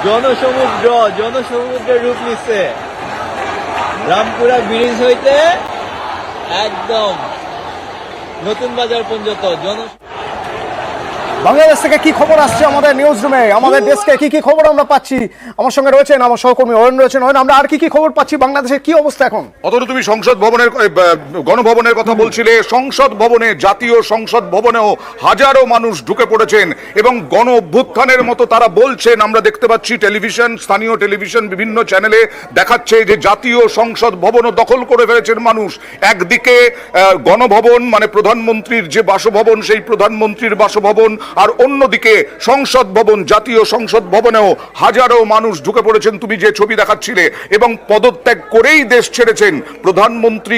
জনসমুদ্র জনসমুদ্রের রূপ নিচ্ছে রামপুরা ব্রিজ হইতে একদম নতুন বাজার পর্যন্ত বাংলাদেশ থেকে কি খবর আসছে আমাদের নিউজ রুমে, আমাদের ডেস্কে কি কি খবর আমরা পাচ্ছি? আমার সঙ্গে রয়েছেন আমার সহকর্মী অয়ন রয়েছেন। অয়ন, আমরা আর কি কি খবর পাচ্ছি? বাংলাদেশের কি অবস্থা এখন? অতটা তুমি সংসদ ভবনের গণভবনের কথা বলছিলে। সংসদ ভবনে, জাতীয় সংসদ ভবনেও হাজারো মানুষ ঢুকে পড়েছেন এবং গণ অভ্যুত্থানের মতো তারা বলছেন। আমরা দেখতে পাচ্ছি টেলিভিশন, স্থানীয় টেলিভিশন বিভিন্ন চ্যানেলে দেখাচ্ছে যে জাতীয় সংসদ ভবনও দখল করে ফেলেছেন মানুষ। একদিকে গণভবন মানে প্রধানমন্ত্রীর যে বাসভবন, সেই প্রধানমন্ত্রীর বাসভবন, আর অন্যদিকে সংসদ ভবন, জাতীয় সংসদ ভবনেও হাজারো মানুষ ঢুকে পড়েছেন তুমি যে ছবি দেখাচ্ছিলে। এবং পদত্যাগ করেই দেশ ছেড়েছেন প্রধানমন্ত্রী,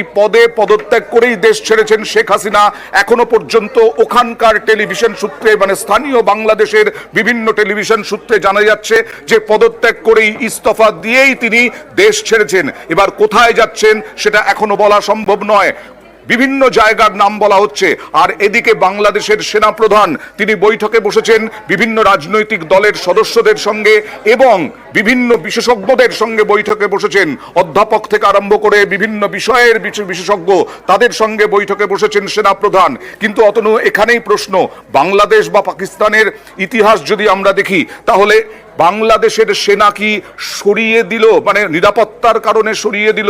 পদত্যাগ করেই দেশ ছেড়েছেন শেখ হাসিনা। এখনো পর্যন্ত ওখানকার টেলিভিশন সূত্রে মানে স্থানীয় বাংলাদেশের বিভিন্ন টেলিভিশন সূত্রে জানা যাচ্ছে যে পদত্যাগ করেই, ইস্তফা দিয়েই তিনি দেশ ছেড়েছেন। এবার কোথায় যাচ্ছেন সেটা এখনো বলা সম্ভব নয়। বিভিন্ন জায়গার নাম বলা হচ্ছে। আর এদিকে বাংলাদেশের সেনাপ্রধান তিনি বৈঠকে বসেছেন বিভিন্ন রাজনৈতিক দলের সদস্যদের সঙ্গে এবং বিভিন্ন বিশেষজ্ঞদের সঙ্গে বৈঠকে বসেছেন। অধ্যাপক থেকে আরম্ভ করে বিভিন্ন বিষয়ের বিশেষজ্ঞ তাদের সঙ্গে বৈঠকে বসেছেন সেনাপ্রধান। কিন্তু অতনু, এখানেই প্রশ্ন, বাংলাদেশ বা পাকিস্তানের ইতিহাস যদি আমরা দেখি তাহলে বাংলাদেশের সেনা কি সরিয়ে দিল, মানে নিরাপত্তার কারণে সরিয়ে দিল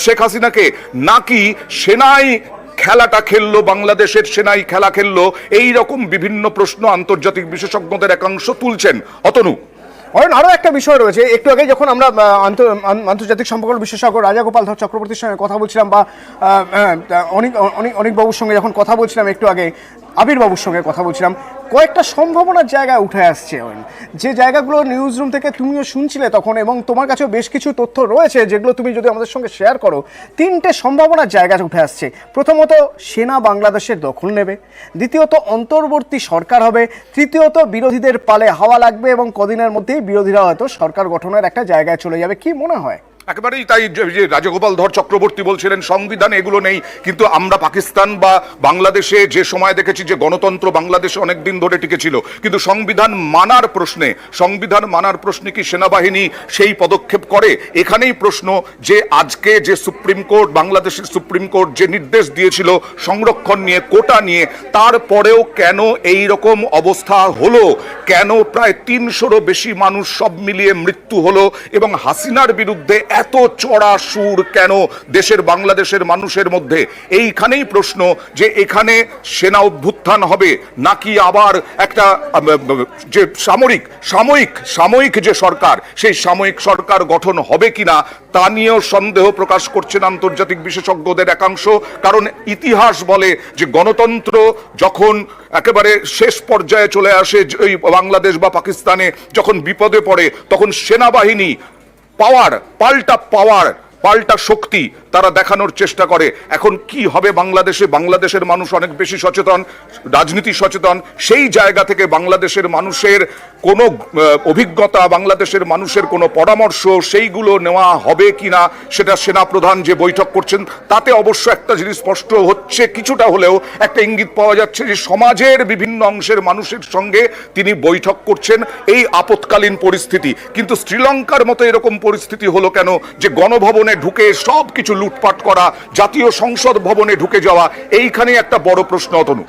শেখ হাসিনাকে, নাকি সেনাই খেলাটা খেললো, বাংলাদেশের সেনাই খেলা খেললো? এই রকম বিভিন্ন প্রশ্ন আন্তর্জাতিক বিশেষজ্ঞদের একাংশ তুলছেন। অতনু, আরো একটা বিষয় রয়েছে। একটু আগে যখন আমরা আন্তর্জাতিক সম্পর্ক বিশেষজ্ঞ রাজাগোপাল ধর চক্রবর্তীর সঙ্গে কথা বলছিলাম, বা অনেক বাবুর সঙ্গে যখন কথা বলছিলাম, একটু আগে আবির বাবুর সঙ্গে কথা বলছিলাম, কয়েকটা সম্ভাবনার জায়গায় উঠে আসছে যে জায়গাগুলো নিউজ রুম থেকে তুমিও শুনছিলে তখন, এবং তোমার কাছেও বেশ কিছু তথ্য রয়েছে যেগুলো তুমি যদি আমাদের সঙ্গে শেয়ার করো। তিনটে সম্ভাবনার জায়গা উঠে আসছে। প্রথমত, সেনা বাংলাদেশের দখল নেবে। দ্বিতীয়ত, অন্তর্বর্তী সরকার হবে। তৃতীয়ত, বিরোধীদের পালে হাওয়া লাগবে এবং কদিনের মধ্যেই বিরোধীরা হয়তো সরকার গঠনের একটা জায়গায় চলে যাবে। কি মনে হয়? একেবারেই তাই। যে রাজগোপাল ধর চক্রবর্তী বলছিলেন সংবিধান এগুলো নেই, কিন্তু আমরা পাকিস্তান বা বাংলাদেশে যে সময় দেখেছি যে গণতন্ত্র বাংলাদেশে অনেকদিন ধরে টিকেছিল, কিন্তু সংবিধান মানার প্রশ্নে কি সেনাবাহিনী সেই পদক্ষেপ করে? এখানেই প্রশ্ন যে আজকে যে সুপ্রিম কোর্ট, বাংলাদেশের সুপ্রিম কোর্ট যে নির্দেশ দিয়েছিল সংরক্ষণ নিয়ে, কোটা নিয়ে, তারপরেও কেন এই রকম অবস্থা হলো? কেন প্রায় ৩০০রও বেশি মানুষ সব মিলিয়ে মৃত্যু হলো? এবং হাসিনার বিরুদ্ধে এত চড়া সুর কেন দেশের বাংলাদেশের মানুষের মধ্যে? এইখানেই প্রশ্ন যে এখানে সেনা অভ্যুত্থান হবে নাকি আবার একটা যে সাময়িক যে সরকার, সেই সাময়িক সরকার গঠন হবে কিনা তা নিয়েও সন্দেহ প্রকাশ করছেন আন্তর্জাতিক বিশেষজ্ঞদের একাংশ। কারণ ইতিহাস বলে যে গণতন্ত্র যখন একেবারে শেষ পর্যায়ে চলে আসে, ওই বাংলাদেশ বা পাকিস্তানে যখন বিপদে পড়ে, তখন সেনাবাহিনী পাল্টা শক্তি তারা দেখানোর চেষ্টা করে। এখন কি হবে বাংলাদেশের মানুষ অনেক বেশি সচেতন, রাজনীতি সচেতন। সেই জায়গা থেকে বাংলাদেশের মানুষের কোনো অভিজ্ঞতা, বাংলাদেশের মানুষের কোনো পরামর্শ, সেইগুলো নেওয়া হবে কিনা সেটা সেনাপ্রধান যে বৈঠক করছেন তাতে অবশ্য একটা জিনিস স্পষ্ট হচ্ছে, কিছুটা হলেও একটা ইঙ্গিত পাওয়া যাচ্ছে যে সমাজের বিভিন্ন অংশের মানুষের সঙ্গে তিনি বৈঠক করছেন এই আপৎকালীন পরিস্থিতি। কিন্তু শ্রীলঙ্কার মতো এরকম পরিস্থিতি হলো কেন যে গণভবনে ঢুকে সব কিছু লুটপাট করা, জাতীয় সংসদ ভবনে ঢুকে যাওয়া? এইখানে একটা বড় প্রশ্ন। অতনু,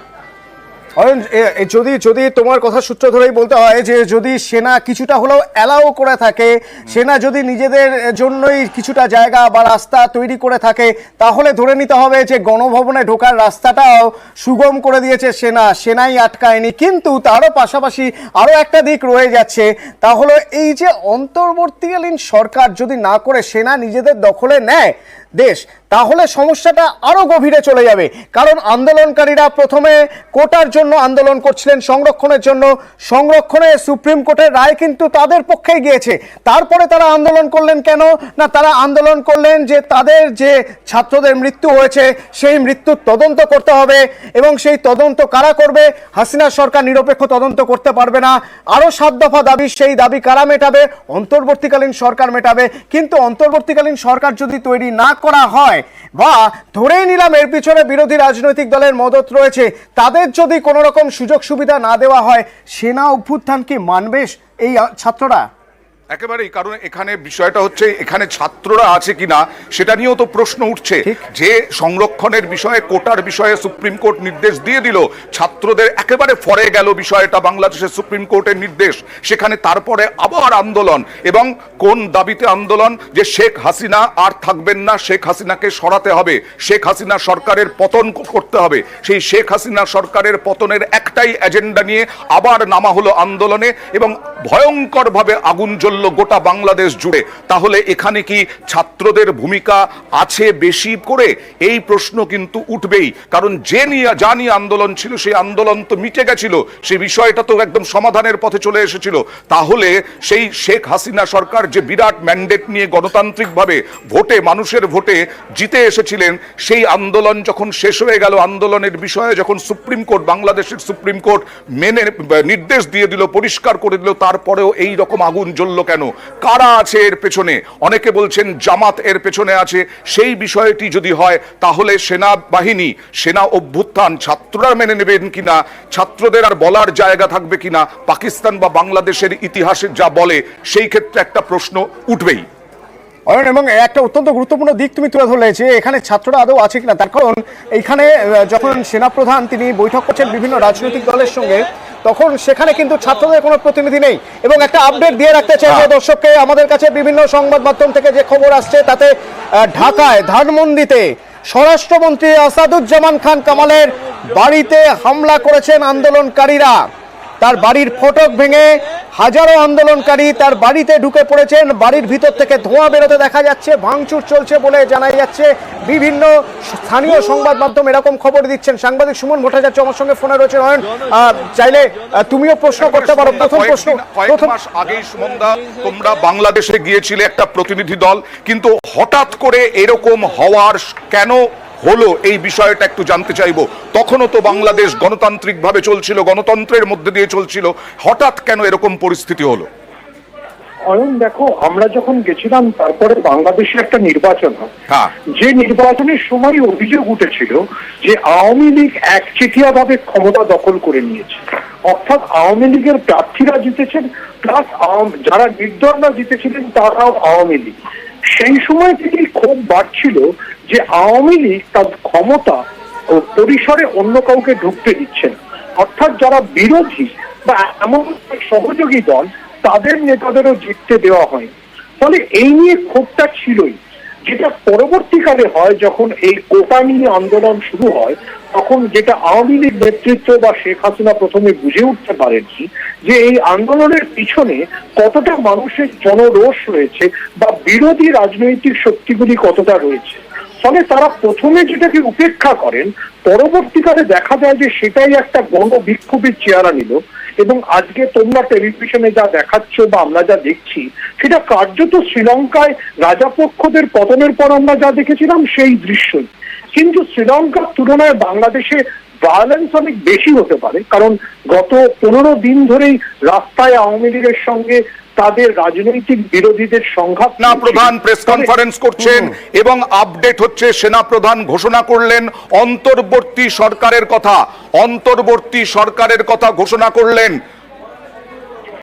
যদি তোমার কথা সূত্র ধরেই বলতে হয় যে যদি সেনা কিছুটা হলেও অ্যালাউ করে থাকে, সেনা যদি নিজেদের জন্যই কিছুটা জায়গা বা রাস্তা তৈরি করে থাকে, তাহলে ধরে নিতে হবে যে গণভবনে ঢোকার রাস্তাটাও সুগম করে দিয়েছে সেনাই আটকায়নি। কিন্তু তারও পাশাপাশি আরও একটা দিক রয়ে যাচ্ছে, তাহলে এই যে অন্তর্বর্তীকালীন সরকার যদি না করে সেনা নিজেদের দখলে নেয় দেশ, তাহলে সমস্যাটা আরো গভীরে চলে যাবে। কারণ আন্দোলনকারীরা প্রথমে কোটার জন্য আন্দোলন করছিলেন, সংরক্ষণে সুপ্রিম কোর্টের রায় কিন্তু তাদের পক্ষে গিয়েছে। তারপরে তারা আন্দোলন করলেন কেন না, তারা আন্দোলন করলেন যে তাদের যে ছাত্রদের মৃত্যু হয়েছে সেই মৃত্যুর তদন্ত করতে হবে, এবং সেই তদন্ত কারা করবে? হাসিনা সরকার নিরপেক্ষ তদন্ত করতে পারবে না। আরো ৭ দফা দাবি, সেই দাবি কারা মেটাবে? অন্তর্বর্তীকালীন সরকার মেটাবে। কিন্তু অন্তর্বর্তীকালীন সরকার যদি তৈরি না করা হয়, বা ধরেই নিলাম এর পিছনে বিরোধী রাজনৈতিক দলের মদত রয়েছে, তাদের যদি কোনো রকম সুযোগ সুবিধা না দেওয়া হয়, সেনা অভ্যুত্থান কি মানবে এই ছাত্ররা? একেবারেই, কারণ এখানে বিষয়টা হচ্ছে এখানে ছাত্ররা আছে কিনা সেটা নিয়েও তো প্রশ্ন উঠছে। যে সংরক্ষণের বিষয়ে, কোটার বিষয়ে সুপ্রিম কোর্ট নির্দেশ দিয়ে দিল, ছাত্রদের একেবারে ফরে গেল বিষয়টা, বাংলাদেশের সুপ্রিম কোর্টের নির্দেশ, সেখানে তারপরে আবার আন্দোলন, এবং কোন দাবিতে আন্দোলন? যে শেখ হাসিনা আর থাকবেন না, শেখ হাসিনাকে সরাতে হবে, শেখ হাসিনা সরকারের পতন করতে হবে। সেই শেখ হাসিনা সরকারের পতনের একটাই এজেন্ডা নিয়ে আবার নামা হলো আন্দোলনে, এবং ভয়ঙ্করভাবে আগুন জ্বলল গোটা বাংলাদেশ জুড়ে। তাহলে এখানে কি ছাত্রদের ভূমিকা আছে বেশি করে? এই প্রশ্ন কিন্তু উঠবেই, কারণ যা নিয়ে আন্দোলন ছিল সেই আন্দোলন তো মিটে গেছিল, সেই বিষয়টা তো একদম সমাধানের পথে চলে এসেছিল। তাহলে সেই শেখ হাসিনা সরকার যে বিরাট ম্যান্ডেট নিয়ে গণতান্ত্রিকভাবে ভোটে, মানুষের ভোটে জিতে এসেছিলেন, সেই আন্দোলন যখন শেষ হয়ে গেল, আন্দোলনের বিষয়ে যখন সুপ্রিম কোর্ট, বাংলাদেশের সুপ্রিম কোর্ট মেনে নির্দেশ দিয়ে দিল, পরিষ্কার করে দিল, তারপরেও এই রকম আগুন জ্বলল কেন? কারা আছে এর পেছনে? অনেকে বলছেন জামাত এর পেছনে আছে। সেই বিষয়টি যদি হয়, তাহলে সেনাবাহিনী, সেনা অভ্যুত্থান ছাত্ররা মেনে নেবেন কিনা, ছাত্রদের আর বলার জায়গা থাকবে কিনা, পাকিস্তান বা বাংলাদেশের ইতিহাসে যা বলে, সেই ক্ষেত্রে একটা প্রশ্ন উঠবেই। এবং একটা অত্যন্ত গুরুত্বপূর্ণ দিক তুমি তুলে ধরলে, যে এখানে ছাত্ররা আদৌ আছে কিনা। তার কারণ এইখানে যখন সেনাপ্রধান তিনি বৈঠক করছেন বিভিন্ন রাজনৈতিক দলের সঙ্গে, তখন সেখানে কিন্তু ছাত্রদের কোনো প্রতিনিধি নেই। এবং একটা আপডেট দিয়ে রাখতে চাই যে দর্শককে, আমাদের কাছে বিভিন্ন সংবাদ মাধ্যম থেকে যে খবর আসছে, তাতে ঢাকায় ধানমন্ডিতে স্বরাষ্ট্রমন্ত্রী আসাদুজ্জামান খান কামালের বাড়িতে হামলা করেছেন আন্দোলনকারীরা। তার বাড়ির ফটক ভেঙে হাজারো আন্দোলনকারী তার বাড়িতে ঢুকে পড়েছেন। বাড়ির ভিতর থেকে ধোঁয়া বেরোতে দেখা যাচ্ছে, ভাঙচুর চলছে বলে জানা যাচ্ছে। বিভিন্ন স্থানীয় সংবাদ মাধ্যম এরকম খবর দিচ্ছেন। সাংবাদিক সুমন ভট্টাচার্য আমার সঙ্গে ফোনে রয়েছে। নয়ন, চাইলে তুমিও প্রশ্ন করতে পারো। প্রথম প্রশ্ন, কয়েক মাস আগেই সুমনদা, তোমরা বাংলাদেশে গিয়েছিলে একটা প্রতিনিধি দল, কিন্তু হঠাৎ করে এরকম হওয়ার কেন হলো, এই বিষয়টা একটু জানতে চাইবো। তখনও তো বাংলাদেশ গণতান্ত্রিক ভাবে চলছিল, গণতন্ত্রের মধ্যে দিয়ে চলছিল, হঠাৎ কেন এরকম পরিস্থিতি হলো? অয়ন, দেখো, আমরা যখন গেছিলাম তারপরে বাংলাদেশে একটা নির্বাচন হয়, যে নির্বাচনের সময় অভিযোগ উঠেছিল যে আওয়ামী লীগ একচেটিয়া ভাবে ক্ষমতা দখল করে নিয়েছে। অর্থাৎ আওয়ামী লীগের প্রার্থীরা জিতেছেন, প্লাস যারা নির্দলরা জিতেছিলেন তারাও আওয়ামী লীগ। সেই সময় থেকেই ক্ষোভ বাড়ছিল যে আওয়ামী লীগ তার ক্ষমতা ও পরিসরে অন্য কাউকে ঢুকতে দিচ্ছেন। অর্থাৎ যারা বিরোধী বা এমন সহযোগী দল, তাদের নেতাদেরও জিততে দেওয়া হয়। ফলে এই নিয়ে ক্ষোভটা ছিলই। যেটা পরবর্তীকালে হয়, যখন এই কোটা নিয়ে আন্দোলন শুরু হয়, তখন যেটা আওয়ামী লীগ নেতৃত্ব বা শেখ হাসিনা প্রথমে বুঝে উঠতে পারেননি, যে এই আন্দোলনের পিছনে কতটা মানুষের জনরোষ রয়েছে বা বিরোধী রাজনৈতিক শক্তিগুলি কতটা রয়েছে। ফলে তারা প্রথমে যেটাকে উপেক্ষা করেন, পরবর্তীকালে দেখা যায় যে সেটাই একটা গণবিক্ষোভের চেহারা নিল। এবং আজকে তোমরা টেলিভিশনে যা দেখাচ্ছ বা আমরা যা দেখছি, সেটা কার্যত শ্রীলঙ্কায় রাজাপক্ষদের পতনের পর আমরা যা দেখেছিলাম সেই দৃশ্যই। কিন্তু শ্রীলঙ্কার তুলনায় বাংলাদেশে ভায়োলেন্স অনেক বেশি হতে পারে, কারণ গত 15 দিন ধরেই রাস্তায় আওয়ামী লীগের সঙ্গে তাদের রাজনৈতিক বিরোধীদের সংঘাত। সেনা প্রধান প্রেস কনফারেন্স করছেন এবং আপডেট হচ্ছে, সেনা প্রধান ঘোষণা করলেন অন্তর্বর্তী সরকারের কথা, অন্তর্বর্তী সরকারের কথা ঘোষণা করলেন।